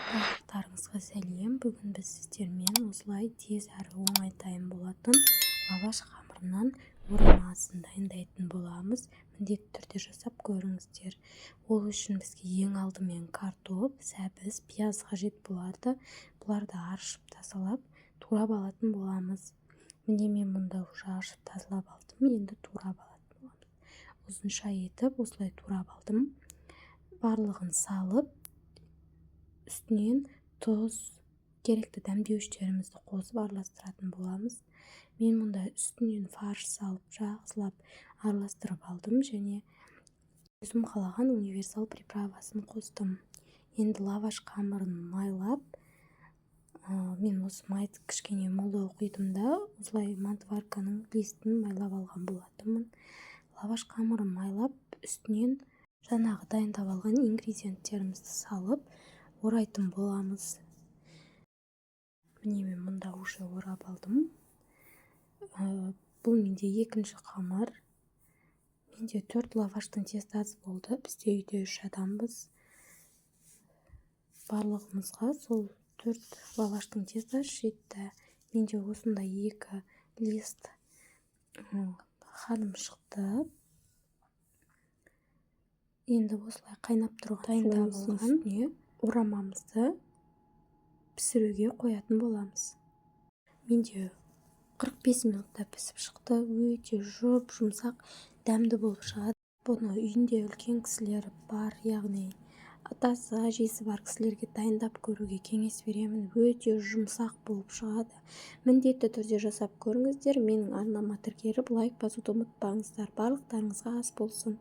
Барлықтарыңызға сәлем. Бүгін біз сіздермен осылай тез әрі оңай дайын болатын лаваш қамырынан орамасын дайындайтын боламыз. Міндетті түрде жасап көріңіздер. Ол үшін бізге ең алдымен картоп, сәбіз, пияз қажет болады. Бұларды аршып тазалап, турап алатын боламыз. Міне мен мұнда уже аршып тазалап алдым, енді турап алатын боламыз. Ұзынша етіп осылай турап алдым. Барлығын салып, үстінен тұз, керекті дәмдеуіштерімізді қосып араластыратын боламыз. Мен мұнда үстінен фарш салып, жақсылап араластырып алдым және өзім қалаған универсал приправасын қостым. Енді лаваш қамырын майлап, мен осы майды кішкене молдау құйдым да, осылай мантварканың листін майлап алған болатынмын. Лаваш қамырын майлап, үстінен жаңағы дайындап алған ингредиенттерімізді салып, орайтын боламыз. Міне мен мұнда уже орап алдым. Бұл менде екінші қамыр. Менде 4 лаваштың тестасы болды. Бізде үйде 3 адамбыз. Барлығымызға сол 4 лаваштың тестасы жетті. Менде осында 2 лист ханым шықты. Енді осылай қайнап тұрған үстіне орамамызды пісіруге қоятын боламыз. Менде 45 минутта пісіп шықты. Өте жұмсақ, дәмді болып шығады. Бұны үйінде үлкен кісілер бар, яғни атасы, әжесі бар кісілерге дайындап көруге кеңес беремін. Өте жұмсақ болып шығады. Міндетті түрде жасап көріңіздер. Менің арнама тіркеліп, лайк басуды ұмытпаңыздар. Барлықтарыңызға ас болсын.